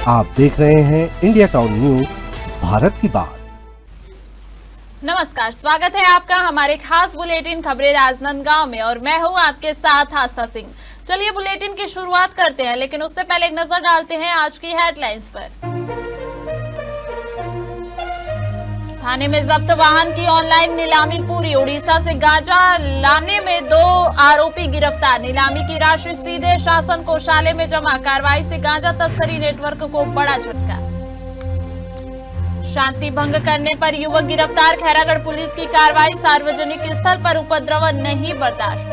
आप देख रहे हैं इंडिया टाउन न्यूज, भारत की बात। नमस्कार, स्वागत है आपका हमारे खास बुलेटिन खबरें राजनांदगांव में और मैं हूं आपके साथ आस्था सिंह। चलिए बुलेटिन की शुरुआत करते हैं, लेकिन उससे पहले एक नजर डालते हैं आज की हेडलाइंस पर। थाने में जब्त वाहन की ऑनलाइन नीलामी पूरी। उड़ीसा से गांजा लाने में 2 आरोपी गिरफ्तार। नीलामी की राशि सीधे शासन कोषालय में जमा। कार्रवाई से गांजा तस्करी नेटवर्क को बड़ा झटका। शांति भंग करने पर युवक गिरफ्तार। खैरागढ़ पुलिस की कार्रवाई। सार्वजनिक स्थल पर उपद्रव नहीं बर्दाश्त।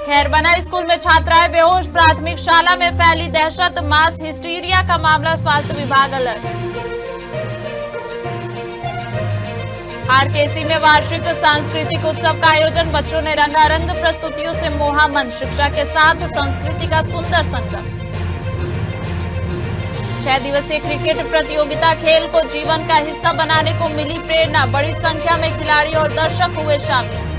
खैरबना स्कूल में छात्राएं बेहोश। प्राथमिक शाला में फैली दहशत। मास हिस्टीरिया का मामला, स्वास्थ्य विभाग अलर्ट। आरकेसी में वार्षिक सांस्कृतिक उत्सव का आयोजन। बच्चों ने रंगारंग प्रस्तुतियों से मोहा मन। शिक्षा के साथ संस्कृति का सुंदर संगम। 6 दिवसीय क्रिकेट प्रतियोगिता। खेल को जीवन का हिस्सा बनाने को मिली प्रेरणा। बड़ी संख्या में खिलाड़ी और दर्शक हुए शामिल।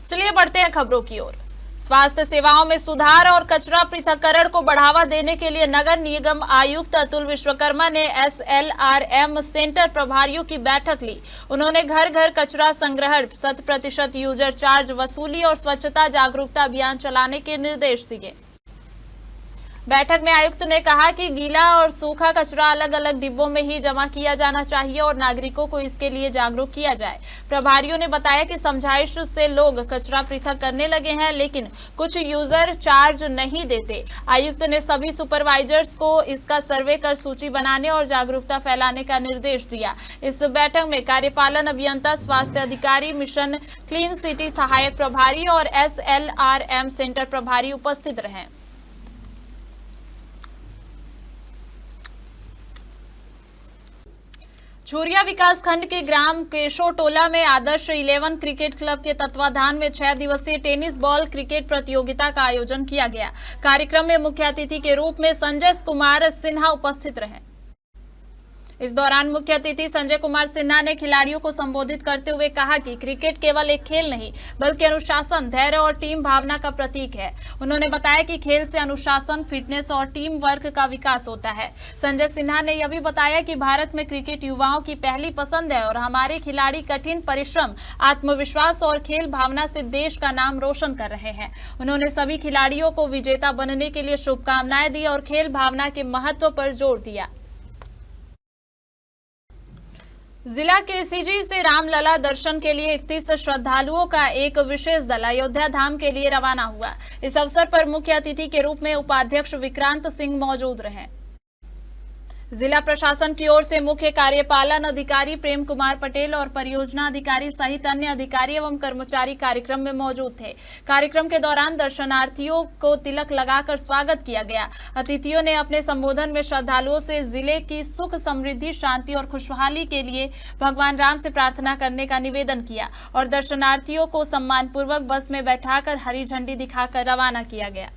चलिए बढ़ते हैं खबरों की ओर। स्वास्थ्य सेवाओं में सुधार और कचरा पृथक्करण को बढ़ावा देने के लिए नगर निगम आयुक्त अतुल विश्वकर्मा ने SLRM सेंटर प्रभारियों की बैठक ली। उन्होंने घर घर कचरा संग्रहण, 100% यूजर चार्ज वसूली और स्वच्छता जागरूकता अभियान चलाने के निर्देश दिए। बैठक में आयुक्त ने कहा कि गीला और सूखा कचरा अलग अलग डिब्बों में ही जमा किया जाना चाहिए और नागरिकों को इसके लिए जागरूक किया जाए। प्रभारियों ने बताया कि समझाइश से लोग कचरा पृथक करने लगे हैं, लेकिन कुछ यूजर चार्ज नहीं देते। आयुक्त ने सभी सुपरवाइजर्स को इसका सर्वे कर सूची बनाने और जागरूकता फैलाने का निर्देश दिया। इस बैठक में कार्यपालन अभियंता, स्वास्थ्य अधिकारी, मिशन क्लीन सिटी सहायक प्रभारी और SLRM सेंटर प्रभारी उपस्थित रहे। झुरिया विकास खंड के ग्राम केशोटोला में आदर्श 11 क्रिकेट क्लब के तत्वाधान में 6 दिवसीय टेनिस बॉल क्रिकेट प्रतियोगिता का आयोजन किया गया। कार्यक्रम में मुख्य अतिथि के रूप में संजय कुमार सिन्हा उपस्थित रहे। इस दौरान मुख्य अतिथि संजय कुमार सिन्हा ने खिलाड़ियों को संबोधित करते हुए कहा कि क्रिकेट केवल एक खेल नहीं, बल्कि अनुशासन, धैर्य और टीम भावना का प्रतीक है। उन्होंने बताया कि खेल से अनुशासन, फिटनेस और टीम वर्क का विकास होता है। संजय सिन्हा ने यह भी बताया कि भारत में क्रिकेट युवाओं की पहली पसंद है और हमारे खिलाड़ी कठिन परिश्रम, आत्मविश्वास और खेल भावना से देश का नाम रोशन कर रहे हैं। उन्होंने सभी खिलाड़ियों को विजेता बनने के लिए शुभकामनाएं दी और खेल भावना के महत्व पर जोर दिया। जिला केसीजी से रामलला दर्शन के लिए 31 श्रद्धालुओं का एक विशेष दल अयोध्या धाम के लिए रवाना हुआ। इस अवसर पर मुख्य अतिथि के रूप में उपाध्यक्ष विक्रांत सिंह मौजूद रहे। जिला प्रशासन की ओर से मुख्य कार्यपालन अधिकारी प्रेम कुमार पटेल और परियोजना अधिकारी सहित अन्य अधिकारी एवं कर्मचारी कार्यक्रम में मौजूद थे। कार्यक्रम के दौरान दर्शनार्थियों को तिलक लगाकर स्वागत किया गया। अतिथियों ने अपने संबोधन में श्रद्धालुओं से जिले की सुख, समृद्धि, शांति और खुशहाली के लिए भगवान राम से प्रार्थना करने का निवेदन किया और दर्शनार्थियों को सम्मानपूर्वक बस में बैठाकर हरी झंडी दिखाकर रवाना किया गया।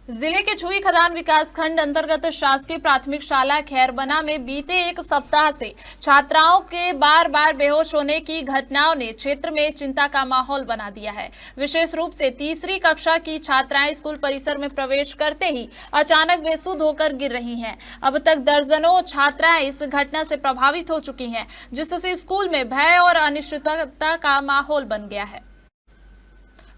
जिले के छुई खदान विकास खंड अंतर्गत शासकीय प्राथमिक शाला खैरबना में बीते एक सप्ताह से छात्राओं के बार बार बेहोश होने की घटनाओं ने क्षेत्र में चिंता का माहौल बना दिया है। विशेष रूप से तीसरी कक्षा की छात्राएं स्कूल परिसर में प्रवेश करते ही अचानक बेसुध होकर गिर रही हैं। अब तक दर्जनों छात्राएं इस घटना से प्रभावित हो चुकी हैं, जिससे स्कूल में भय और अनिश्चितता का माहौल बन गया है।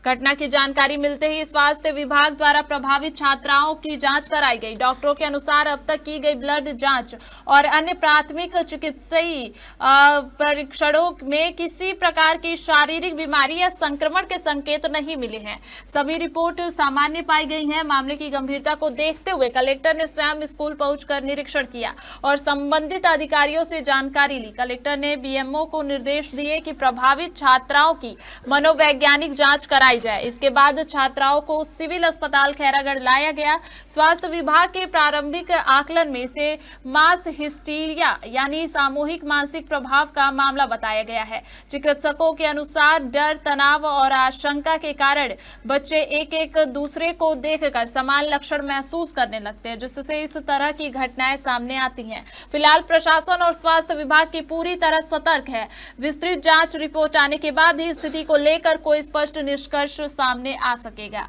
घटना की जानकारी मिलते ही स्वास्थ्य विभाग द्वारा प्रभावित छात्राओं की जांच कराई गई। डॉक्टरों के अनुसार अब तक की गई ब्लड जांच और अन्य प्राथमिक चिकित्सीय परीक्षणों में किसी प्रकार की शारीरिक बीमारी या संक्रमण के संकेत नहीं मिले हैं। सभी रिपोर्ट सामान्य पाई गई हैं। मामले की गंभीरता को देखते हुए कलेक्टर ने स्वयं स्कूल पहुंचकर निरीक्षण किया और संबंधित अधिकारियों से जानकारी ली। कलेक्टर ने BMO को निर्देश दिए कि प्रभावित छात्राओं की मनोवैज्ञानिक जाँच कराई कराई जाए। इसके बाद छात्राओं को सिविल अस्पताल खैरागढ़ लाया गया। स्वास्थ्य विभाग के प्रारंभिक आकलन में इसे मास हिस्टीरिया यानी सामूहिक मानसिक प्रभाव का मामला बताया गया है। चिकित्सकों के अनुसार डर, तनाव और आशंका के कारण बच्चे एक एक दूसरे को देखकर समान लक्षण महसूस करने लगते हैं, जिससे इस तरह की घटनाएं सामने आती हैं। फिलहाल प्रशासन और स्वास्थ्य विभाग की पूरी तरह सतर्क है। विस्तृत जांच रिपोर्ट आने के बाद ही स्थिति को लेकर कोई स्पष्ट निष्कर्ष सामने आ सकेगा।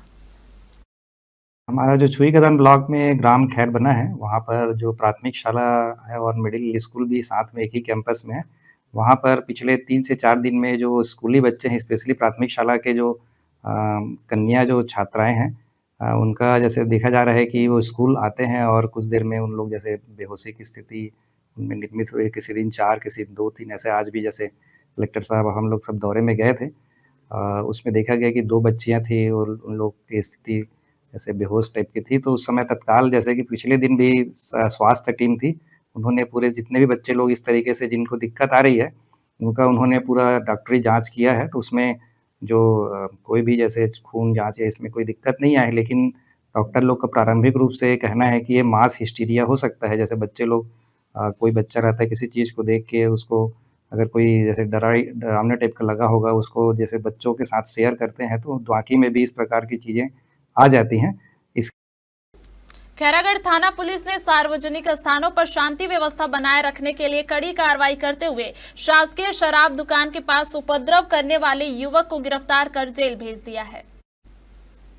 हमारा जो छुई कदम ब्लॉक में ग्राम खैर बना है, वहाँ पर जो प्राथमिक शाला है और मिडिल स्कूल भी साथ में एक ही कैंपस में है। वहाँ पर पिछले 3 से 4 दिन में जो स्कूली बच्चे हैं, स्पेशली प्राथमिक शाला के जो कन्या जो छात्राएं हैं, उनका जैसे देखा जा रहा है कि वो स्कूल आते हैं और कुछ देर में उन लोग जैसे बेहोशी की स्थिति उनमें निर्मित हुई। किसी दिन 4, किसी दिन 2-3 ऐसे। आज भी जैसे कलेक्टर साहब हम लोग सब दौरे में गए थे, उसमें देखा गया कि 2 बच्चियां थी और उन लोग की स्थिति जैसे बेहोश टाइप की थी। तो उस समय तत्काल जैसे कि पिछले दिन भी स्वास्थ्य टीम थी, उन्होंने पूरे जितने भी बच्चे लोग इस तरीके से जिनको दिक्कत आ रही है उनका उन्होंने पूरा डॉक्टरी जांच किया है। तो उसमें जो कोई भी जैसे खून जांच है इसमें कोई दिक्कत नहीं आई, लेकिन डॉक्टर लोग का प्रारंभिक रूप से कहना है कि ये मास हिस्टीरिया हो सकता है। जैसे बच्चे लोग कोई बच्चा रहता है किसी चीज़ को देख के उसको अगर कोई जैसे डरावने टाइप का लगा होगा, उसको जैसे बच्चों के साथ शेयर करते हैं, तो वाकई में भी इस प्रकार की चीज़ें आ जाती हैं। खैरागढ़ थाना पुलिस ने सार्वजनिक स्थानों पर शांति व्यवस्था बनाए रखने के लिए कड़ी कार्रवाई करते हुए शासकीय शराब दुकान के पास उपद्रव करने वाले युवक को गिरफ्तार कर जेल भेज दिया है।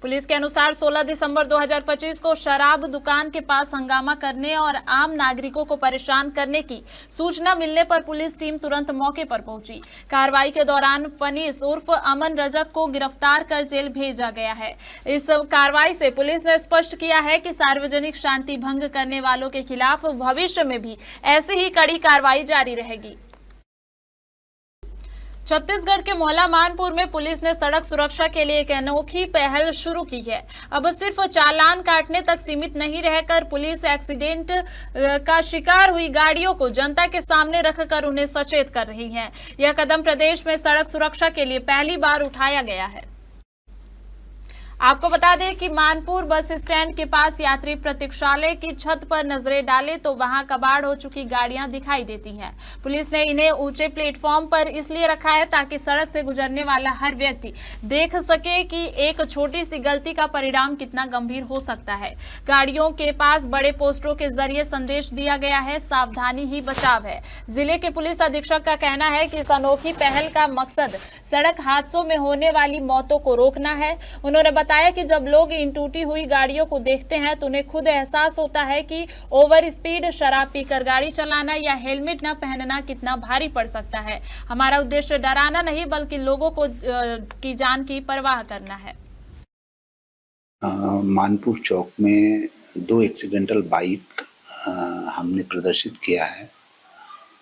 पुलिस के अनुसार 16 दिसंबर 2025 को शराब दुकान के पास हंगामा करने और आम नागरिकों को परेशान करने की सूचना मिलने पर पुलिस टीम तुरंत मौके पर पहुंची। कार्रवाई के दौरान फनीस उर्फ अमन रजक को गिरफ्तार कर जेल भेजा गया है। इस कार्रवाई से पुलिस ने स्पष्ट किया है कि सार्वजनिक शांति भंग करने वालों के खिलाफ भविष्य में भी ऐसे ही कड़ी कार्रवाई जारी रहेगी। छत्तीसगढ़ के मोहला मानपुर में पुलिस ने सड़क सुरक्षा के लिए एक अनोखी पहल शुरू की है। अब सिर्फ चालान काटने तक सीमित नहीं रहकर पुलिस एक्सीडेंट का शिकार हुई गाड़ियों को जनता के सामने रखकर उन्हें सचेत कर रही है। यह कदम प्रदेश में सड़क सुरक्षा के लिए पहली बार उठाया गया है। आपको बता दें कि मानपुर बस स्टैंड के पास यात्री प्रतीक्षालय की छत पर नजरें डालें तो वहां कबाड़ हो चुकी गाड़ियां दिखाई देती हैं। पुलिस ने इन्हें ऊंचे प्लेटफॉर्म पर इसलिए रखा है ताकि सड़क से गुजरने वाला हर व्यक्ति देख सके कि एक छोटी सी गलती का परिणाम कितना गंभीर हो सकता है। गाड़ियों के पास बड़े पोस्टरों के जरिए संदेश दिया गया है, सावधानी ही बचाव है। जिले के पुलिस अधीक्षक का कहना है कि इस अनोखी पहल का मकसद सड़क हादसों में होने वाली मौतों को रोकना है। उन्होंने बताया कि जब लोग इन टूटी हुई गाड़ियों को देखते हैं तो उन्हें खुद एहसास होता है कि ओवर स्पीड, शराब पीकर गाड़ी चलाना या हेलमेट न पहनना कितना भारी पड़ सकता है। हमारा उद्देश्य डराना नहीं बल्कि लोगों को की जान की परवाह करना है। मानपुर चौक में 2 एक्सीडेंटल बाइक हमने प्रदर्शित किया है।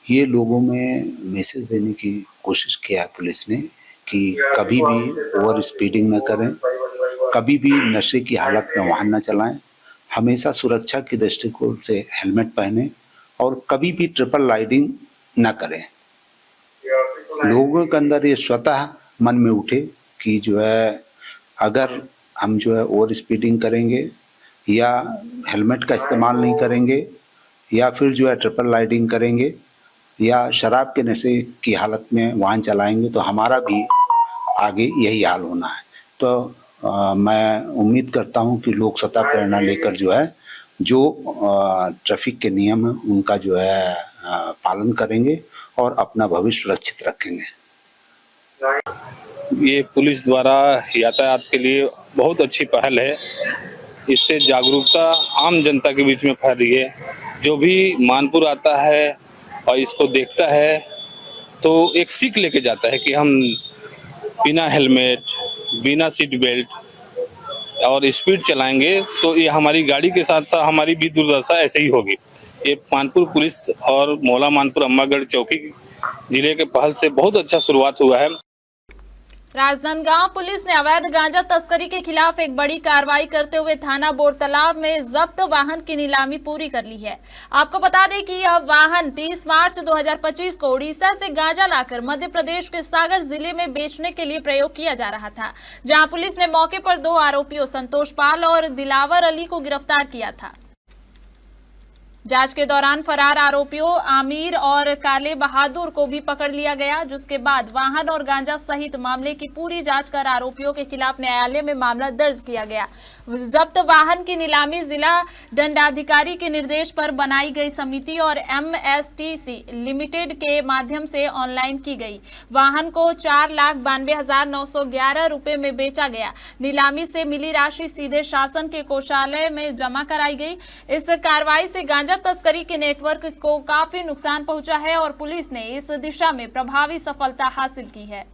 ये लोगों में मैसेज देने की कोशिश किया है पुलिस ने कि कभी भी ओवर स्पीडिंग न करें, कभी भी नशे की हालत में वाहन न चलाएं, हमेशा सुरक्षा की दृष्टिकोण से हेलमेट पहनें और कभी भी ट्रिपल राइडिंग न करें। लोगों के अंदर ये स्वतः मन में उठे कि जो है अगर हम जो है ओवर स्पीडिंग करेंगे या हेलमेट का इस्तेमाल नहीं करेंगे या फिर जो है ट्रिपल राइडिंग करेंगे या शराब के नशे की हालत में वाहन चलाएंगे तो हमारा भी आगे यही हाल होना है। तो मैं उम्मीद करता हूं कि लोग स्वतः प्रेरणा लेकर जो है जो ट्रैफिक के नियम हैं उनका जो है पालन करेंगे और अपना भविष्य सुरक्षित रखेंगे। ये पुलिस द्वारा यातायात के लिए बहुत अच्छी पहल है। इससे जागरूकता आम जनता के बीच में फैल रही है। जो भी मानपुर आता है और इसको देखता है तो एक सीख लेके जाता है कि हम बिना हेलमेट, बिना सीट बेल्ट और स्पीड चलाएंगे तो ये हमारी गाड़ी के साथ साथ हमारी भी दुर्दशा ऐसे ही होगी। ये मानपुर पुलिस और मोहला मानपुर अम्बागढ़ चौकी जिले के पहल से बहुत अच्छा शुरुआत हुआ है। राजनांदगांव पुलिस ने अवैध गांजा तस्करी के खिलाफ एक बड़ी कार्रवाई करते हुए थाना बोरतलाव में जब्त वाहन की नीलामी पूरी कर ली है। आपको बता दें कि यह वाहन 30 मार्च 2025 को उड़ीसा से गांजा लाकर मध्य प्रदेश के सागर जिले में बेचने के लिए प्रयोग किया जा रहा था, जहां पुलिस ने मौके पर 2 आरोपियों संतोष पाल और दिलावर अली को गिरफ्तार किया था। जांच के दौरान फरार आरोपियों आमिर और काले बहादुर को भी पकड़ लिया गया, जिसके बाद वाहन और गांजा सहित मामले की पूरी जांच कर आरोपियों के खिलाफ न्यायालय में मामला दर्ज किया गया। जब्त वाहन की नीलामी जिला दंडाधिकारी के निर्देश पर बनाई गई समिति और MSTC लिमिटेड के माध्यम से ऑनलाइन की गई। वाहन को 4,92,911 रुपए में बेचा गया। नीलामी से मिली राशि सीधे शासन के कोषालय में जमा कराई गई। इस कार्रवाई से गांजा तस्करी के नेटवर्क को काफी नुकसान पहुंचा है और पुलिस ने इस दिशा में प्रभावी सफलता हासिल की है।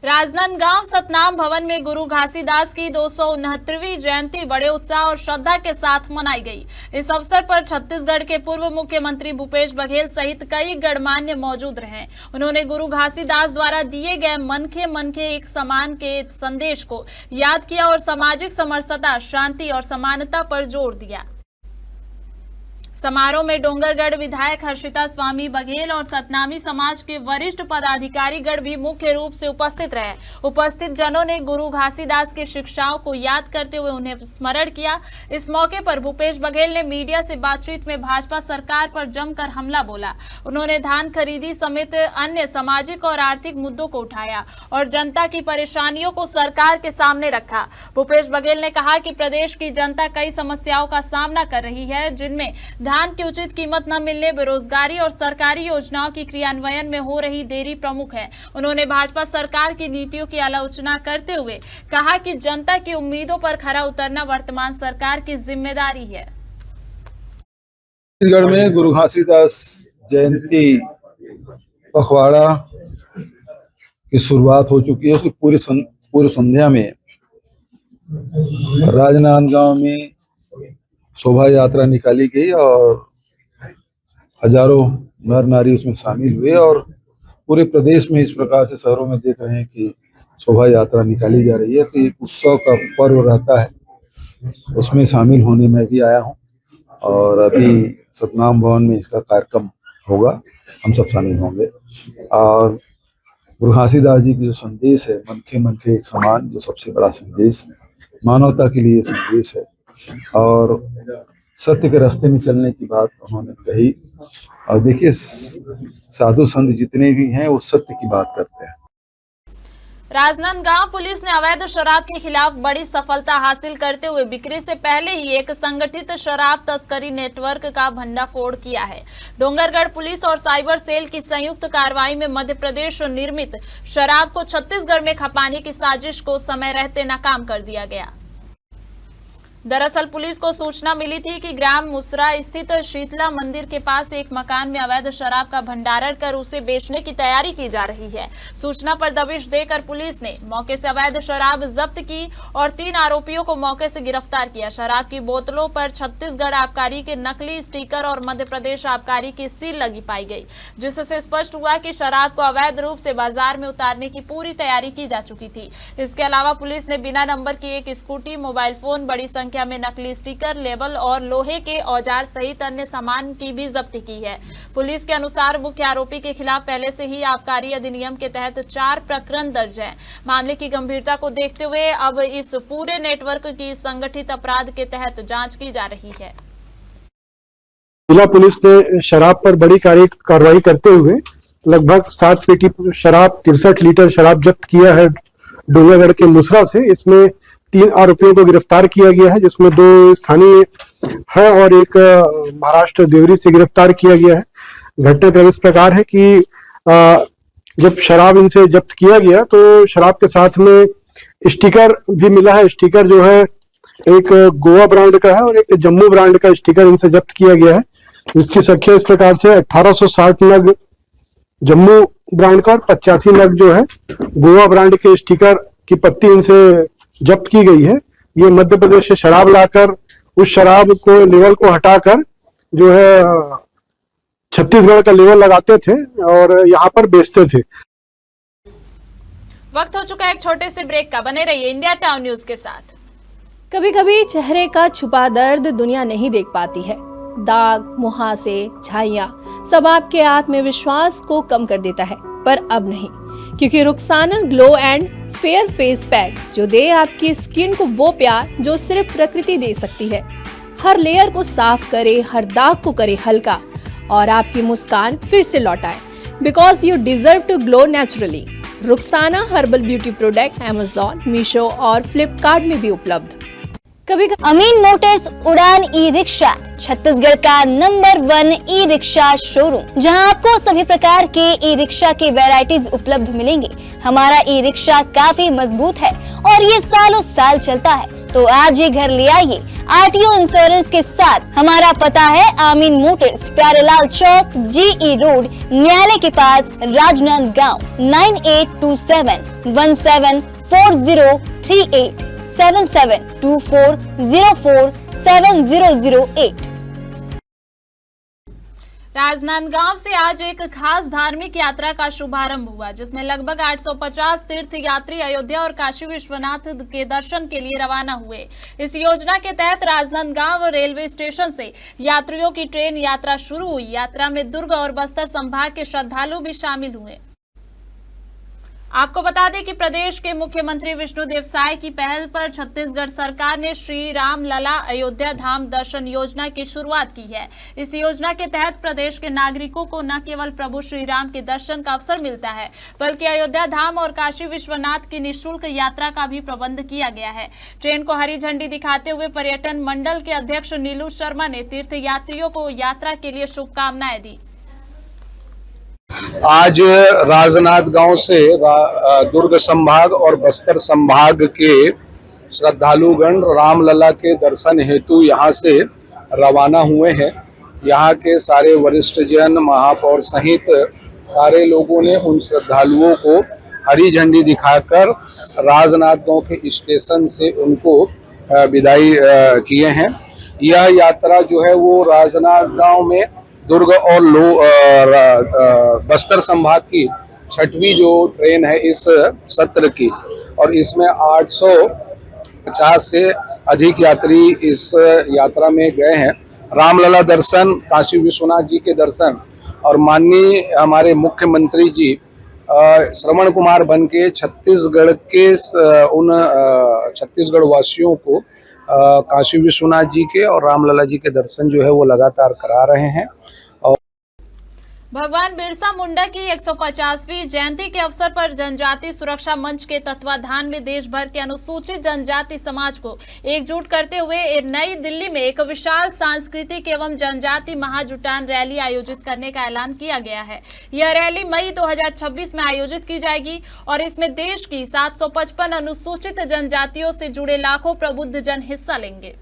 राजनांदगांव सतनाम भवन में गुरु घासीदास की 269वीं जयंती बड़े उत्साह और श्रद्धा के साथ मनाई गई। इस अवसर पर छत्तीसगढ़ के पूर्व मुख्यमंत्री भूपेश बघेल सहित कई गणमान्य मौजूद रहे। उन्होंने गुरु घासीदास द्वारा दिए गए मनखे मनखे एक समान के संदेश को याद किया और सामाजिक समरसता, शांति और समानता पर जोर दिया। समारोह में डोंगरगढ़ विधायक हर्षिता स्वामी बघेल और सतनामी समाज के वरिष्ठ पदाधिकारीगण भी मुख्य रूप से उपस्थित रहे। उपस्थित जनों ने गुरु घासीदास की शिक्षाओं को याद करते हुए उन्हें स्मरण किया। इस मौके पर भूपेश बघेल ने मीडिया से बातचीत में भाजपा सरकार पर जमकर हमला बोला। उन्होंने धान खरीदी समेत अन्य सामाजिक और आर्थिक मुद्दों को उठाया और जनता की परेशानियों को सरकार के सामने रखा। भूपेश बघेल ने कहा कि प्रदेश की जनता कई समस्याओं का सामना कर रही है, जिनमें धान की उचित कीमत न मिलने, बेरोजगारी और सरकारी योजनाओं की क्रियान्वयन में हो रही देरी प्रमुख है। उन्होंने भाजपा सरकार की नीतियों की आलोचना करते हुए कहा कि जनता की उम्मीदों पर खरा उतरना वर्तमान सरकार की जिम्मेदारी है। छत्तीसगढ़ में गुरु घासीदास जयंती पखवाड़ा की शुरुआत हो चुकी है। उसकी पूरी संध्या में राजनांदगांव में शोभा यात्रा निकाली गई और हजारों नर नारी उसमें शामिल हुए और पूरे प्रदेश में इस प्रकार से शहरों में देख रहे हैं कि शोभा यात्रा निकाली जा रही है। तो एक उत्सव का पर्व रहता है, उसमें शामिल होने में भी आया हूं और अभी सतनाम भवन में इसका कार्यक्रम होगा, हम सब शामिल होंगे। और गुरु घासीदास जी की जो संदेश है, मनखे मनखे एक समान, जो सबसे बड़ा संदेश मानवता के लिए संदेश है और सत्य के रास्ते में चलने की बात उन्होंने कही। और देखिए, साधु संत जितने भी हैं वो सत्य की बात करते हैं। राजनांदगांव पुलिस ने अवैध शराब के खिलाफ बड़ी सफलता हासिल करते हुए बिक्री से पहले ही एक संगठित शराब तस्करी नेटवर्क का भंडाफोड़ किया है। डोंगरगढ़ पुलिस और साइबर सेल की संयुक्त कार्रवाई में मध्य प्रदेश निर्मित शराब को छत्तीसगढ़ में खपाने की साजिश को समय रहते नाकाम कर दिया गया। दरअसल पुलिस को सूचना मिली थी कि ग्राम मुसरा स्थित शीतला मंदिर के पास एक मकान में अवैध शराब का भंडारण कर उसे बेचने की तैयारी की जा रही है। सूचना पर दबिश देकर पुलिस ने मौके से अवैध शराब जब्त की और 3 आरोपियों को मौके से गिरफ्तार किया। शराब की बोतलों पर छत्तीसगढ़ आबकारी के नकली स्टिकर और मध्य प्रदेश आबकारी की सील लगी पाई गई, जिससे स्पष्ट हुआ कि शराब को अवैध रूप से बाजार में उतारने की पूरी तैयारी की जा चुकी थी। इसके अलावा पुलिस ने बिना नंबर की एक स्कूटी, मोबाइल फोन, बड़ी संख्या में नकली स्टिकर, लेबल और लोहे के औजार सहित अन्य सामान की भी जब्ती की है। पुलिस के अनुसार मुख्य आरोपी के खिलाफ पहले से ही आबकारी अधिनियम के तहत 4 प्रकरण दर्ज हैं। मामले की गंभीरता को देखते हुए अब इस पूरे नेटवर्क की संगठित अपराध के तहत जांच की जा रही है। जिला पुलिस ने शराब पर बड़ी कार्रवाई करते हुए लगभग 7 पेटी शराब, 63 लीटर शराब जब्त किया है डोंगरगढ़ के मुसरा से। इसमें 3 आरोपियों को गिरफ्तार किया गया है, जिसमें 2 स्थानीय है और एक महाराष्ट्र देवरी से गिरफ्तार किया गया है। घटनाक्रम इस प्रकार है कि जब शराब इनसे जब्त किया गया तो शराब के साथ में स्टिकर भी मिला है। स्टिकर जो है एक गोवा ब्रांड का है और एक जम्मू ब्रांड का स्टिकर इनसे जब्त किया गया है, जिसकी संख्या इस प्रकार से 1860 नग जम्मू ब्रांड का और 85 नग जो है गोवा ब्रांड के स्टिकर की पत्ती इनसे जब्त की गई है। ये मध्य प्रदेश से शराब लाकर उस शराब को लेवल को हटाकर जो है छत्तीसगढ़ का लेवल लगाते थे और यहाँ पर बेचते थे। वक्त हो चुका है एक छोटे से ब्रेक का। बने रहिए इंडिया टाउन न्यूज के साथ। कभी कभी चेहरे का छुपा दर्द दुनिया नहीं देख पाती है। दाग, मुहासे, झाइयां सब आपके आत्मविश्वास को कम कर देता है, पर अब नहीं, क्योंकि Rukhsana glow and fair face pack जो दे आपकी स्किन को वो प्यार जो सिर्फ प्रकृति दे सकती है। हर लेयर को साफ करे, हर दाग को करे हल्का और आपकी मुस्कान फिर से लौटाए। Because you deserve to glow naturally. Rukhsana herbal beauty product Amazon, Meesho और फ्लिपकार्ट में भी उपलब्ध। कभी अमीन मोटर्स उड़ान ई रिक्शा छत्तीसगढ़ का नंबर 1 ई रिक्शा शोरूम, जहां आपको सभी प्रकार के ई रिक्शा के वैरायटीज उपलब्ध मिलेंगे। हमारा ई रिक्शा काफी मजबूत है और ये सालों साल चलता है, तो आज ही घर ले आइए आरटीओ इंश्योरेंस के साथ। हमारा पता है अमीन मोटर्स, प्यारेलाल चौक, जीई रोड, न्यायालय के पास, राजनांदगांव। 9827174038 7724047008। राजनांदगांव से आज एक खास धार्मिक यात्रा का शुभारंभ हुआ, जिसमें लगभग 850 तीर्थ यात्री अयोध्या और काशी विश्वनाथ के दर्शन के लिए रवाना हुए। इस योजना के तहत राजनांदगांव रेलवे स्टेशन से यात्रियों की ट्रेन यात्रा शुरू हुई। यात्रा में दुर्ग और बस्तर संभाग के श्रद्धालु भी शामिल हुए। आपको बता दें कि प्रदेश के मुख्यमंत्री विष्णुदेव साय की पहल पर छत्तीसगढ़ सरकार ने श्री राम लला अयोध्या धाम दर्शन योजना की शुरुआत की है। इस योजना के तहत प्रदेश के नागरिकों को न केवल प्रभु श्री राम के दर्शन का अवसर मिलता है, बल्कि अयोध्या धाम और काशी विश्वनाथ की निःशुल्क यात्रा का भी प्रबंध किया गया है। ट्रेन को हरी झंडी दिखाते हुए पर्यटन मंडल के अध्यक्ष नीलू शर्मा ने तीर्थ यात्रियों को यात्रा के लिए शुभकामनाएं दी। आज राजनांदगांव से दुर्ग संभाग और बस्तर संभाग के श्रद्धालुगण रामलला के दर्शन हेतु यहाँ से रवाना हुए हैं। यहाँ के सारे वरिष्ठ जन, महापौर सहित सारे लोगों ने उन श्रद्धालुओं को हरी झंडी दिखाकर राजनांदगांव के स्टेशन से उनको विदाई किए हैं। यह यात्रा जो है वो राजनांदगांव में दुर्ग और बस्तर संभाग की 6वीं जो ट्रेन है इस सत्र की, और इसमें 850 से अधिक यात्री इस यात्रा में गए हैं। रामलला दर्शन, काशी विश्वनाथ जी के दर्शन और माननीय हमारे मुख्यमंत्री जी श्रवण कुमार बन के छत्तीसगढ़ के उन छत्तीसगढ़ वासियों को काशी विश्वनाथ जी के और रामलला जी के दर्शन जो है वो लगातार करा रहे हैं। भगवान बिरसा मुंडा की 150वीं जयंती के अवसर पर जनजाति सुरक्षा मंच के तत्वाधान में देश भर के अनुसूचित जनजाति समाज को एकजुट करते हुए नई दिल्ली में एक विशाल सांस्कृतिक एवं जनजाति महाजुटान रैली आयोजित करने का ऐलान किया गया है। यह रैली मई 2026 में आयोजित की जाएगी और इसमें देश की 755 अनुसूचित जनजातियों से जुड़े लाखों प्रबुद्ध जन हिस्सा लेंगे।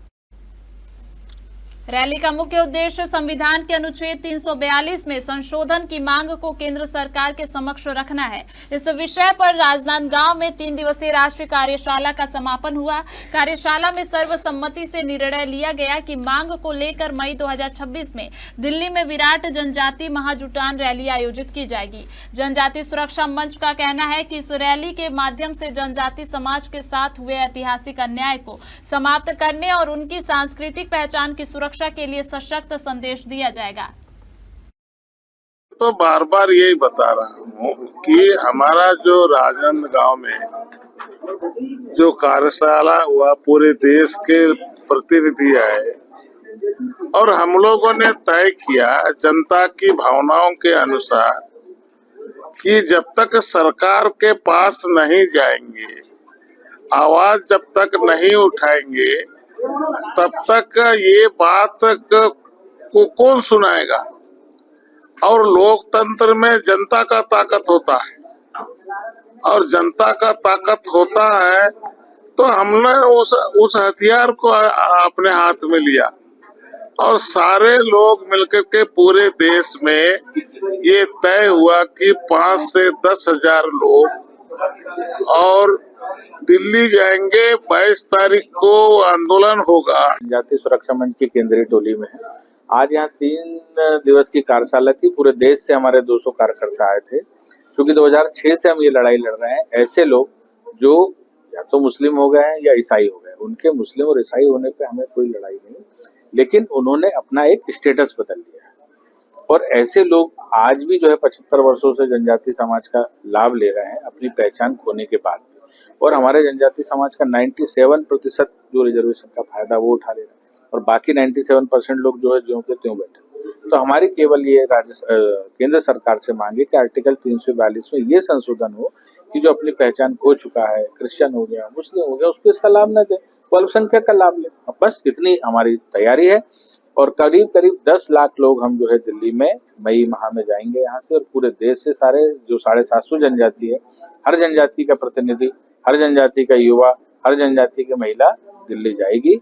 रैली का मुख्य उद्देश्य संविधान के अनुच्छेद 342 में संशोधन की मांग को केंद्र सरकार के समक्ष रखना है। इस विषय पर राजनांदगांव में 3 दिवसीय राष्ट्रीय कार्यशाला का समापन हुआ। कार्यशाला में सर्वसम्मति से निर्णय लिया गया कि मांग को लेकर मई 2026 में दिल्ली में विराट जनजाति महाजुटान रैली आयोजित की जाएगी। जनजाति सुरक्षा मंच का कहना है कि इस रैली के माध्यम से जनजाति समाज के साथ हुए ऐतिहासिक अन्याय को समाप्त करने और उनकी सांस्कृतिक पहचान की सुरक्षा के लिए सशक्त संदेश दिया जाएगा। तो बार बार यही बता रहा हूँ कि हमारा जो राजनांदगांव में जो कार्यशाला हुआ पूरे देश के प्रतिनिधि आए और हम लोगों ने तय किया जनता की भावनाओं के अनुसार कि जब तक सरकार के पास नहीं जाएंगे, आवाज जब तक नहीं उठाएंगे, तब तक ये बात को कौन सुनाएगा। और लोकतंत्र में जनता का ताकत होता है और जनता का ताकत होता है, तो हमने उस हथियार को अपने हाथ में लिया और सारे लोग मिलकर के पूरे देश में ये तय हुआ कि 5 से 10 हजार लोग और दिल्ली जाएंगे। 22 तारीख को आंदोलन होगा। जनजाति सुरक्षा मंच की केंद्रीय टोली में आज यहाँ 3 दिवस की कार्यशाला थी। पूरे देश से हमारे 200 कार्यकर्ता आए थे। क्योंकि 2006 से हम ये लड़ाई लड़ रहे हैं। ऐसे लोग जो या तो मुस्लिम हो गए हैं या ईसाई हो गए, उनके मुस्लिम और ईसाई होने पे हमें कोई लड़ाई नहीं, लेकिन उन्होंने अपना एक स्टेटस बदल दिया है। और ऐसे लोग आज भी जो है 75 वर्षों से जनजाति समाज का लाभ ले रहे हैं अपनी पहचान खोने के बाद भी। और हमारे जनजाति समाज का 97% जो रिजर्वेशन का फायदा वो उठा ले रहे हैं, और बाकी 97% लोग जो है ज्यों के त्यों बैठे। तो हमारी केवल ये केंद्र सरकार से मांगे कि आर्टिकल 342 में ये संशोधन हो कि जो अपनी पहचान खो चुका है, क्रिश्चियन हो गया, मुस्लिम हो गया, उसको इसका लाभ न दे, वो अल्पसंख्यक का लाभ ले। बस इतनी हमारी तैयारी है। और करीब करीब 10 लाख लोग हम जो है दिल्ली में मई माह में जाएंगे यहाँ से, और पूरे देश से सारे जो 750 जनजाति है, हर जनजाति का प्रतिनिधि, हर जनजाति का युवा, हर जनजाति की महिला दिल्ली जाएगी।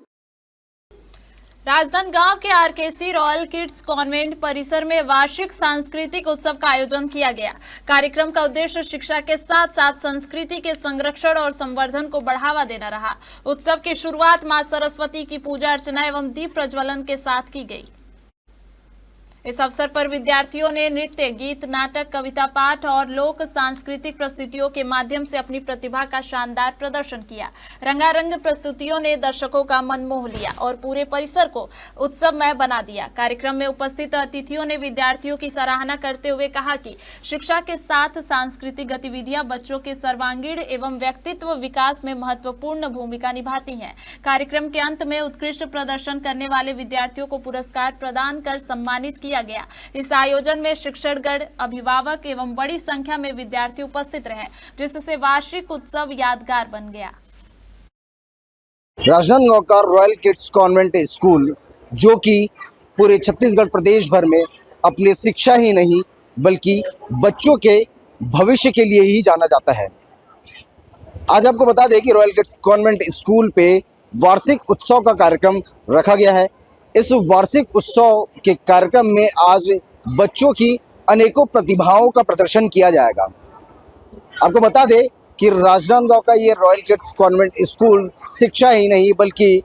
राजनांदगांव के आरकेसी रॉयल किड्स कॉन्वेंट परिसर में वार्षिक सांस्कृतिक उत्सव का आयोजन किया गया। कार्यक्रम का उद्देश्य शिक्षा के साथ साथ संस्कृति के संरक्षण और संवर्धन को बढ़ावा देना रहा। उत्सव की शुरुआत मां सरस्वती की पूजा अर्चना एवं दीप प्रज्वलन के साथ की गई। इस अवसर पर विद्यार्थियों ने नृत्य, गीत, नाटक, कविता पाठ और लोक सांस्कृतिक प्रस्तुतियों के माध्यम से अपनी प्रतिभा का शानदार प्रदर्शन किया। रंगारंग प्रस्तुतियों ने दर्शकों का मन मोह लिया और पूरे परिसर को उत्सवमय बना दिया। कार्यक्रम में उपस्थित अतिथियों ने विद्यार्थियों की सराहना करते हुए कहा कि शिक्षा के साथ सांस्कृतिक गतिविधियां बच्चों के सर्वांगीण एवं व्यक्तित्व विकास में महत्वपूर्ण भूमिका निभाती हैं। कार्यक्रम के अंत में उत्कृष्ट प्रदर्शन करने वाले विद्यार्थियों को पुरस्कार प्रदान कर सम्मानित किया गया। इस आयोजन में शिक्षकगण, अभिभावक एवं बड़ी संख्या में विद्यार्थी उपस्थित रहे, जिससे वार्षिक उत्सव यादगार बन गया। राजनांदगांव का रॉयल किड्स कॉन्वेंट स्कूल, जो कि पूरे छत्तीसगढ़ प्रदेश भर में अपने शिक्षा ही नहीं बल्कि बच्चों के भविष्य के लिए ही जाना जाता है। आज आपको बता दें कि रॉयल किड्स कॉन्वेंट स्कूल पे वार्षिक उत्सव का कार्यक्रम रखा गया है। इस वार्षिक उत्सव के कार्यक्रम में आज बच्चों की अनेकों प्रतिभाओं का प्रदर्शन किया जाएगा। आपको बता दें कि राजनांदगांव का ये रॉयल किड्स कॉन्वेंट स्कूल शिक्षा ही नहीं बल्कि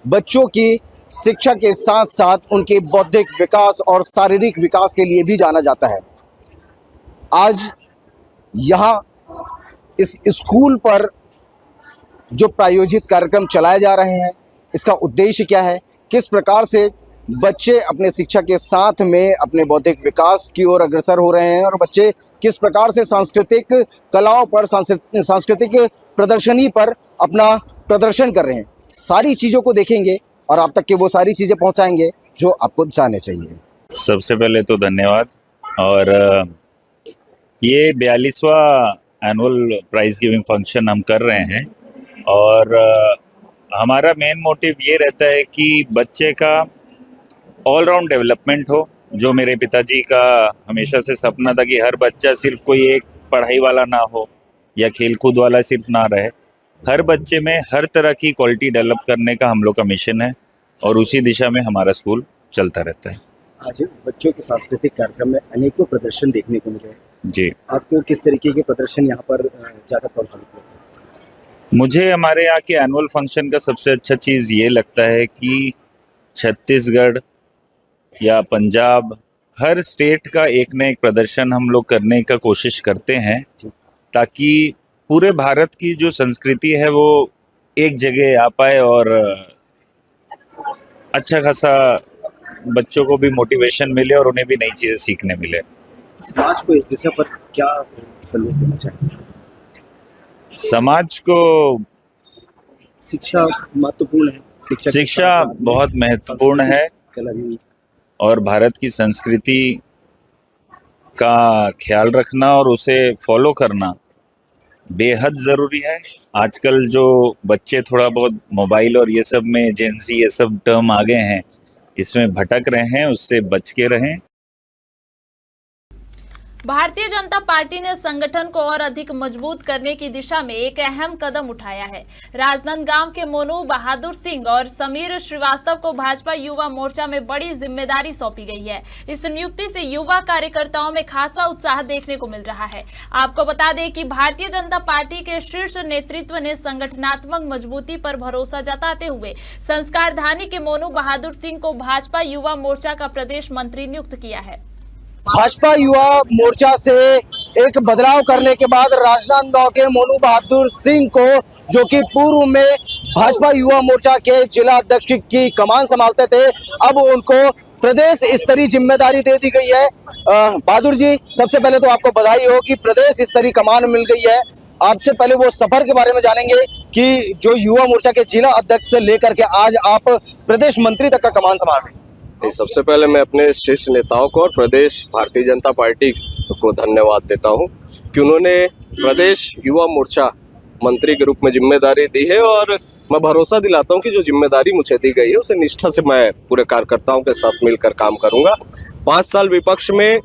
बच्चों की शिक्षा के साथ साथ उनके बौद्धिक विकास और शारीरिक विकास के लिए भी जाना जाता है। आज यहाँ इस स्कूल पर जो प्रायोजित कार्यक्रम चलाए जा रहे हैं, इसका उद्देश्य क्या है, किस प्रकार से बच्चे अपने शिक्षा के साथ में अपने बौद्धिक विकास की ओर अग्रसर हो रहे हैं और बच्चे किस प्रकार से सांस्कृतिक कलाओं पर, सांस्कृतिक प्रदर्शनी पर अपना प्रदर्शन कर रहे हैं, सारी चीज़ों को देखेंगे और आप तक के वो सारी चीज़ें पहुंचाएंगे जो आपको जानने चाहिए। सबसे पहले तो धन्यवाद। और ये 42वां एनुअल प्राइज गिविंग फंक्शन हम कर रहे हैं और हमारा मेन मोटिव ये रहता है कि बच्चे का ऑलराउंड डेवलपमेंट हो, जो मेरे पिताजी का हमेशा से सपना था कि हर बच्चा सिर्फ कोई एक पढ़ाई वाला ना हो या खेलकूद वाला सिर्फ ना रहे, हर बच्चे में हर तरह की क्वालिटी डेवलप करने का हम लोग का मिशन है और उसी दिशा में हमारा स्कूल चलता रहता है। आज बच्चों के सांस्कृतिक कार्यक्रम में अनेकों प्रदर्शन देखने को मिले जी। आपको किस तरीके के प्रदर्शन यहाँ पर ज़्यादा प्रभावित हुए? मुझे हमारे यहाँ के एनुअल फंक्शन का सबसे अच्छा चीज़ ये लगता है कि छत्तीसगढ़ या पंजाब, हर स्टेट का एक न एक प्रदर्शन हम लोग करने का कोशिश करते हैं ताकि पूरे भारत की जो संस्कृति है वो एक जगह आ पाए और अच्छा खासा बच्चों को भी मोटिवेशन मिले और उन्हें भी नई चीज़ें सीखने मिले। समाज को इस दिशा पर क्या संदेश देना चाहिए? समाज को शिक्षा महत्वपूर्ण है, शिक्षा बहुत महत्वपूर्ण है और भारत की संस्कृति का ख्याल रखना और उसे फॉलो करना बेहद ज़रूरी है। आजकल जो बच्चे थोड़ा बहुत मोबाइल और ये सब में जेंसी ये सब टर्म आ गए हैं, इसमें भटक रहे हैं, उससे बच के रहें। भारतीय जनता पार्टी ने संगठन को और अधिक मजबूत करने की दिशा में एक अहम कदम उठाया है। राजनांदगांव के मोनू बहादुर सिंह और समीर श्रीवास्तव को भाजपा युवा मोर्चा में बड़ी जिम्मेदारी सौंपी गई है। इस नियुक्ति से युवा कार्यकर्ताओं में खासा उत्साह देखने को मिल रहा है। आपको बता दें कि भारतीय जनता पार्टी के शीर्ष नेतृत्व ने संगठनात्मक मजबूती पर भरोसा जताते हुए संस्कारधानी के मोनू बहादुर सिंह को भाजपा युवा मोर्चा का प्रदेश मंत्री नियुक्त किया है। भाजपा युवा मोर्चा से एक बदलाव करने के बाद राजनांदगांव के मोनू बहादुर सिंह को, जो कि पूर्व में भाजपा युवा मोर्चा के जिला अध्यक्ष की कमान संभालते थे, अब उनको प्रदेश स्तरीय जिम्मेदारी दे दी गई है। बहादुर जी, सबसे पहले तो आपको बधाई हो कि प्रदेश स्तरीय कमान मिल गई है। आपसे पहले वो सफर के बारे में जानेंगे कि जो युवा मोर्चा के जिला अध्यक्ष से लेकर के आज आप प्रदेश मंत्री तक का कमान संभाल रहे हैं। सबसे पहले मैं अपने शीर्ष नेताओं को और प्रदेश भारतीय जनता पार्टी को धन्यवाद देता हूं कि उन्होंने प्रदेश युवा मोर्चा मंत्री के रूप में जिम्मेदारी दी है, और मैं भरोसा दिलाता हूं कि जो जिम्मेदारी मुझे दी गई है उसे निष्ठा से मैं पूरे कार्यकर्ताओं के साथ मिलकर काम करूंगा। 5 साल विपक्ष में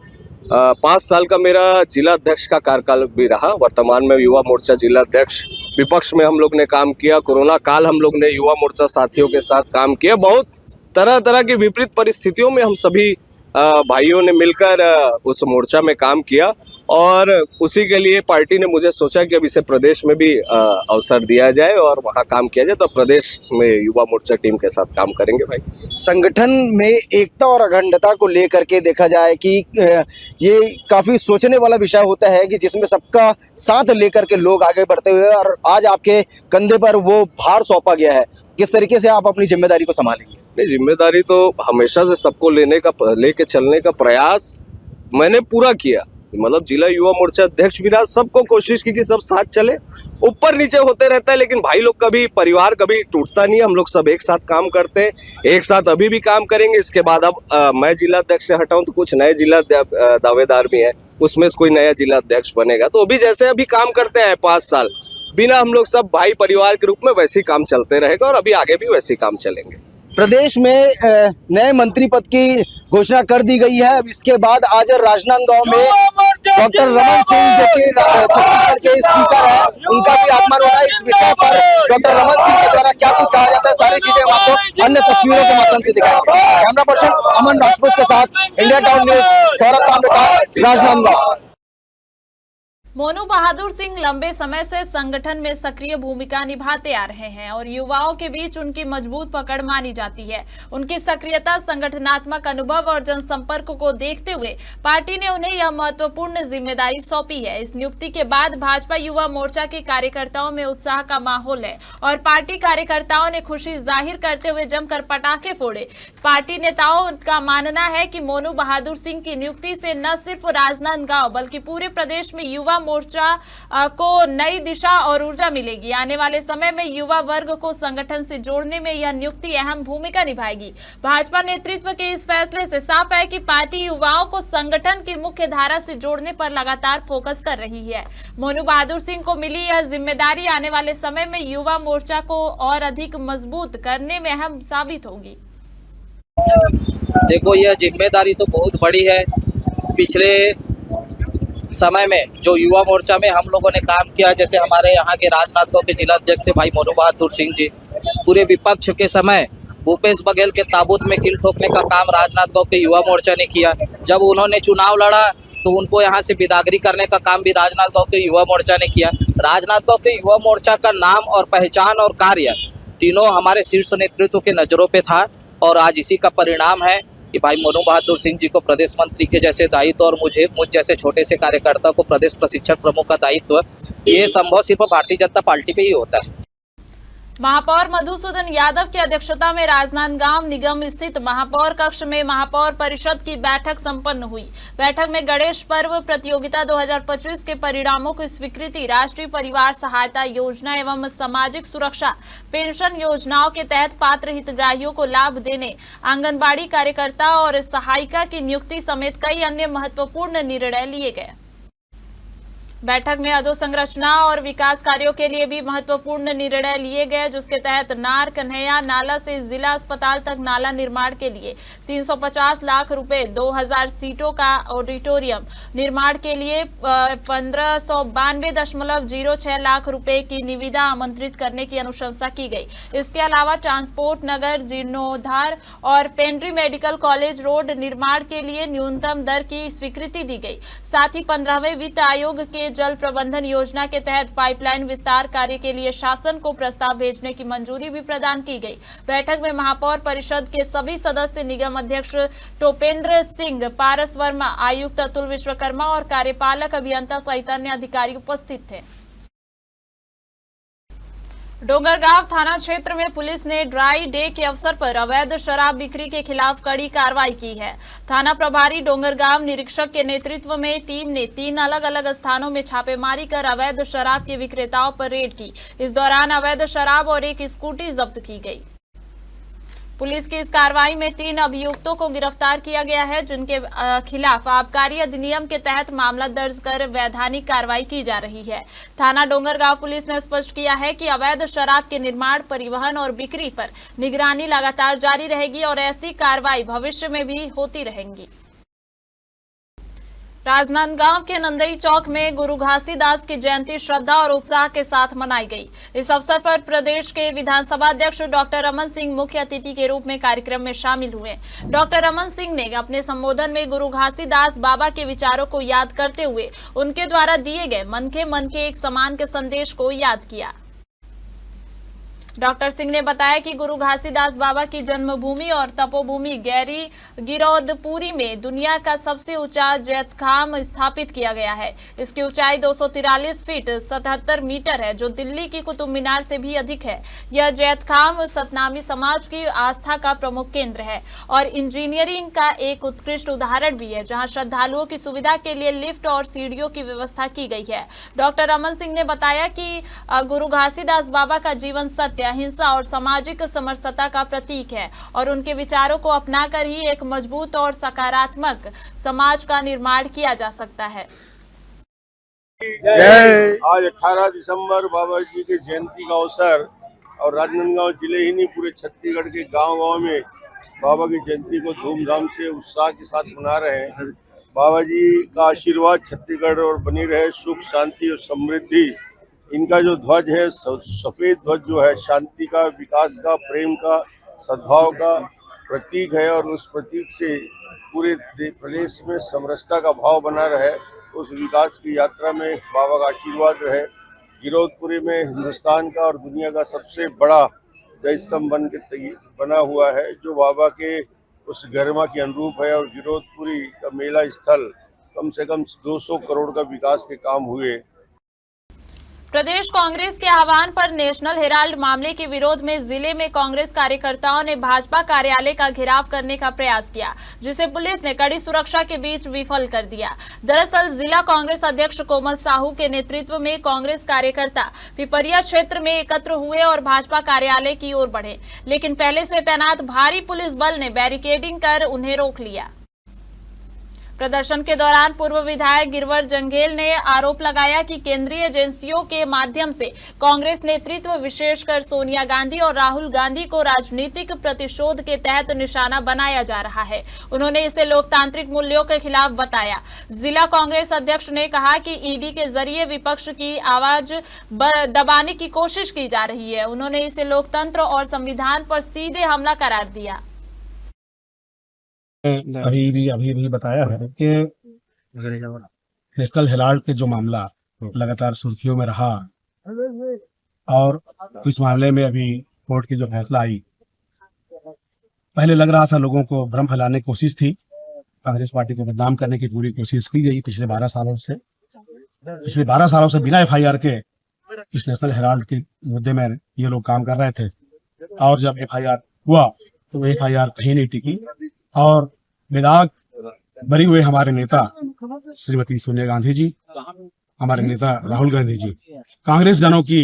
5 साल का मेरा जिला अध्यक्ष का कार्यकाल भी रहा। वर्तमान में युवा मोर्चा जिला अध्यक्ष, विपक्ष में हम लोग ने काम किया। कोरोना काल हम लोग ने युवा मोर्चा साथियों के साथ काम किया। बहुत तरह तरह की विपरीत परिस्थितियों में हम सभी भाइयों ने मिलकर उस मोर्चा में काम किया, और उसी के लिए पार्टी ने मुझे सोचा कि अब इसे प्रदेश में भी अवसर दिया जाए और वहाँ काम किया जाए। तो प्रदेश में युवा मोर्चा टीम के साथ काम करेंगे। भाई, संगठन में एकता और अखंडता को लेकर के देखा जाए कि ये काफी सोचने वाला विषय होता है कि जिसमें सबका साथ लेकर के लोग आगे बढ़ते हुए, और आज आपके कंधे पर वो भार सौंपा गया है। किस तरीके से आप अपनी जिम्मेदारी को संभालेंगे? नहीं, जिम्मेदारी तो हमेशा से सबको लेके चलने का प्रयास मैंने पूरा किया। मतलब जिला युवा मोर्चा अध्यक्ष भी रहा, सबको कोशिश की कि सब साथ चले। ऊपर नीचे होते रहता है, लेकिन भाई लोग कभी, परिवार कभी टूटता नहीं है। हम लोग सब एक साथ काम करते हैं, एक साथ अभी भी काम करेंगे। इसके बाद अब मैं जिला अध्यक्ष से हटाऊं तो कुछ नए जिला दावेदार भी हैं, उसमें कोई नया जिला अध्यक्ष बनेगा। तो अभी जैसे अभी काम करते हैं 5 साल बिना, हम लोग सब भाई परिवार के रूप में वैसे ही काम चलते रहेगा, और अभी आगे भी वैसे ही काम चलेंगे। प्रदेश में नए मंत्री पद की घोषणा कर दी गई है। अब इसके बाद आज राजनांदगांव में डॉक्टर रमन सिंह, जो कि छत्तीसगढ़ के स्पीकर हैं, उनका भी आगमन हो रहा है। इस विषय पर डॉक्टर रमन सिंह के द्वारा क्या कुछ कहा जाता है, सारी चीजें हम आपको अन्य तस्वीरों के माध्यम से दिखाएंगे। कैमरा पर्सन अमन राजपूत के साथ India Town News, Saurabh Tamrakar, Rajnandgaon. Monu Bahadur Singh लंबे समय से संगठन में सक्रिय भूमिका निभाते आ रहे हैं और युवाओं के बीच उनकी मजबूत पकड़ मानी जाती है। उनकी सक्रियता, संगठनात्मक अनुभव और जनसंपर्क को देखते हुए पार्टी ने उन्हें यह महत्वपूर्ण जिम्मेदारी सौंपी है। इस नियुक्ति के बाद भाजपा युवा मोर्चा के कार्यकर्ताओं में उत्साह का माहौल है और पार्टी कार्यकर्ताओं ने खुशी जाहिर करते हुए जमकर पटाखे फोड़े। पार्टी नेताओं का मानना है कि मोनू बहादुर सिंह की नियुक्ति से न सिर्फ राजनांदगांव बल्कि पूरे प्रदेश में युवा मोर्चा को नई दिशा और ऊर्जा मिलेगी। आने वाले समय में युवा वर्ग को संगठन से जोड़ने में यह नियुक्ति अहम भूमिका निभाएगी। भाजपा नेतृत्व के इस फैसले से साफ है कि पार्टी युवाओं को संगठन की मुख्य धारा से जोड़ने पर लगातार फोकस कर रही है। मोनू बहादुर सिंह को मिली यह जिम्मेदारी आने वाले समय में युवा मोर्चा को और अधिक मजबूत करने में अहम साबित होगी। देखो, यह जिम्मेदारी तो बहुत बड़ी है। पिछले समय में जो युवा मोर्चा में हम लोगों ने काम किया, जैसे हमारे यहाँ के राजनांदगांव के जिला अध्यक्ष थे भाई मोनू बहादुर सिंह जी, पूरे विपक्ष के समय भूपेश बघेल के ताबूत में कील ठोकने का काम राजनांदगांव के युवा मोर्चा ने किया। जब उन्होंने चुनाव लड़ा तो उनको यहाँ से बिदागरी करने का काम भी राजनांदगांव के युवा मोर्चा ने किया। राजनांदगांव के युवा मोर्चा का नाम और पहचान और कार्य तीनों हमारे शीर्ष नेतृत्व के नज़रों पे था, और आज इसी का परिणाम है कि भाई मोनू बहादुर सिंह जी को प्रदेश मंत्री के जैसे दायित्व और मुझ जैसे छोटे से कार्यकर्ता को प्रदेश प्रशिक्षण प्रमुख का दायित्व, ये संभव सिर्फ भारतीय जनता पार्टी पे ही होता है। महापौर मधुसूदन यादव की अध्यक्षता में राजनांदगांव निगम स्थित महापौर कक्ष में महापौर परिषद की बैठक संपन्न हुई। बैठक में गणेश पर्व प्रतियोगिता 2025 के परिणामों की स्वीकृति, राष्ट्रीय परिवार सहायता योजना एवं सामाजिक सुरक्षा पेंशन योजनाओं के तहत पात्र हितग्राहियों को लाभ देने, आंगनबाड़ी कार्यकर्ता और सहायिका की नियुक्ति समेत कई अन्य महत्वपूर्ण निर्णय लिए गए। बैठक में अधोसंरचना और विकास कार्यों के लिए भी महत्वपूर्ण निर्णय लिए गए, जिसके तहत नार कन्हैया नाला से जिला अस्पताल तक नाला निर्माण के लिए 350 लाख रुपए, 2000 सीटों का ऑडिटोरियम निर्माण के लिए 1592.06 लाख रुपए की निविदा आमंत्रित करने की अनुशंसा की गई। इसके अलावा ट्रांसपोर्ट नगर जीर्णोद्धार और पेंड्री मेडिकल कॉलेज रोड निर्माण के लिए न्यूनतम दर की स्वीकृति दी गई। साथ ही 15वें वित्त आयोग के केंद्रीय जल प्रबंधन योजना के तहत पाइपलाइन विस्तार कार्य के लिए शासन को प्रस्ताव भेजने की मंजूरी भी प्रदान की गई। बैठक में महापौर परिषद के सभी सदस्य, निगम अध्यक्ष टोपेंद्र सिंह, पारस वर्मा, आयुक्त अतुल विश्वकर्मा और कार्यपालक अभियंता सहित अन्य अधिकारी उपस्थित थे। डोंगरगांव थाना क्षेत्र में पुलिस ने ड्राई डे के अवसर पर अवैध शराब बिक्री के खिलाफ कड़ी कार्रवाई की है। थाना प्रभारी डोंगरगांव निरीक्षक के नेतृत्व में टीम ने 3 अलग-अलग स्थानों में छापेमारी कर अवैध शराब के विक्रेताओं पर रेड की। इस दौरान अवैध शराब और एक स्कूटी जब्त की गई। पुलिस की इस कार्रवाई में 3 अभियुक्तों को गिरफ्तार किया गया है, जिनके खिलाफ आबकारी अधिनियम के तहत मामला दर्ज कर वैधानिक कार्रवाई की जा रही है। थाना डोंगरगांव पुलिस ने स्पष्ट किया है कि अवैध शराब के निर्माण, परिवहन और बिक्री पर निगरानी लगातार जारी रहेगी और ऐसी कार्रवाई भविष्य में भी होती रहेंगी। राजनांदगांव के नंदई चौक में गुरु घासीदास की जयंती श्रद्धा और उत्साह के साथ मनाई गई। इस अवसर पर प्रदेश के विधानसभा अध्यक्ष डॉक्टर रमन सिंह मुख्य अतिथि के रूप में कार्यक्रम में शामिल हुए। डॉक्टर रमन सिंह ने अपने संबोधन में गुरु घासीदास बाबा के विचारों को याद करते हुए उनके द्वारा दिए गए मन के एक समान के संदेश को याद किया। डॉक्टर सिंह ने बताया कि गुरु घासीदास बाबा की जन्मभूमि और तपोभूमि गैरी गिरौदपुरी में दुनिया का सबसे ऊंचा जैतखाम स्थापित किया गया है। इसकी ऊंचाई 243 फीट 77 मीटर है, जो दिल्ली की कुतुब मीनार से भी अधिक है। यह जैतखाम सतनामी समाज की आस्था का प्रमुख केंद्र है और इंजीनियरिंग का एक उत्कृष्ट उदाहरण भी है, जहां श्रद्धालुओं की सुविधा के लिए लिफ्ट और सीढ़ियों की व्यवस्था की गई है। डॉक्टर रमन सिंह ने बताया कि गुरु घासीदास बाबा का जीवन सत्य, अहिंसा और सामाजिक समरसता का प्रतीक है और उनके विचारों को अपनाकर ही एक मजबूत और सकारात्मक समाज का निर्माण किया जा सकता है। आज 18 दिसंबर बाबा जी के जयंती का अवसर और राजनांदगांव जिले ही नहीं पूरे छत्तीसगढ़ के गांव-गांव में बाबा की जयंती को धूमधाम से उत्साह के साथ मना रहे हैं। बाबा जी का आशीर्वाद छत्तीसगढ़ और बनी रहे, सुख शांति और समृद्धि। इनका जो ध्वज है, सफेद ध्वज जो है, शांति का, विकास का, प्रेम का, सद्भाव का प्रतीक है और उस प्रतीक से पूरे प्रदेश में समरसता का भाव बना रहे। उस विकास की यात्रा में बाबा का आशीर्वाद रहे। गिरौदपुरी में हिंदुस्तान का और दुनिया का सबसे बड़ा जय स्तंभ बना हुआ है, जो बाबा के उस गरिमा के अनुरूप है और गिरौदपुरी का मेला स्थल कम से कम 200 करोड़ का विकास के काम हुए। प्रदेश कांग्रेस के आह्वान पर नेशनल हेराल्ड मामले के विरोध में जिले में कांग्रेस कार्यकर्ताओं ने भाजपा कार्यालय का घेराव करने का प्रयास किया, जिसे पुलिस ने कड़ी सुरक्षा के बीच विफल कर दिया। दरअसल जिला कांग्रेस अध्यक्ष कोमल साहू के नेतृत्व में कांग्रेस कार्यकर्ता पिपरिया क्षेत्र में एकत्र हुए और भाजपा कार्यालय की ओर बढ़े, लेकिन पहले से तैनात भारी पुलिस बल ने बैरिकेडिंग कर उन्हें रोक लिया। प्रदर्शन के दौरान पूर्व विधायक गिरवर जंघेल ने आरोप लगाया कि केंद्रीय एजेंसियों के माध्यम से कांग्रेस नेतृत्व, विशेषकर सोनिया गांधी और राहुल गांधी को राजनीतिक प्रतिशोध के तहत निशाना बनाया जा रहा है। उन्होंने इसे लोकतांत्रिक मूल्यों के खिलाफ बताया। जिला कांग्रेस अध्यक्ष ने कहा कि ईडी के जरिए विपक्ष की आवाज दबाने की कोशिश की जा रही है। उन्होंने इसे लोकतंत्र और संविधान पर सीधे हमला करार दिया। अभी भी बताया है कि नेशनल हेराल्ड के जो मामला लगातार सुर्खियों में रहा और इस मामले में अभी कोर्ट की जो फैसला आई, पहले लग रहा था लोगों को भ्रम फैलाने की कोशिश थी, कांग्रेस पार्टी को बदनाम करने की पूरी कोशिश की गई। पिछले 12 सालों से बिना एफआईआर के इस नेशनल हेराल्ड के मुद्दे में ये लोग काम कर रहे थे और जब एफआईआर हुआ तो एफआईआर कहीं नहीं टिकी और बेदाग बरी हुए हमारे नेता श्रीमती सोनिया गांधी जी, हमारे नेता राहुल गांधी जी, कांग्रेस जनों की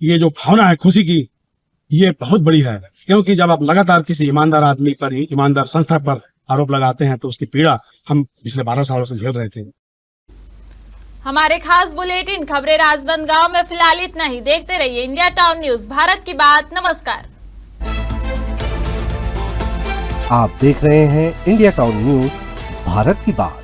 ये जो भावना है खुशी की, ये बहुत बड़ी है, क्योंकि जब आप लगातार किसी ईमानदार आदमी पर, ईमानदार संस्था पर आरोप लगाते हैं तो उसकी पीड़ा हम पिछले 12 सालों से झेल रहे थे। हमारे खास बुलेटिन खबरें राजनांदगांव में फिलहाल इतना ही। देखते रहिए इंडिया टाउन न्यूज, भारत की बात। नमस्कार। आप देख रहे हैं इंडिया टाउन न्यूज, भारत की बात।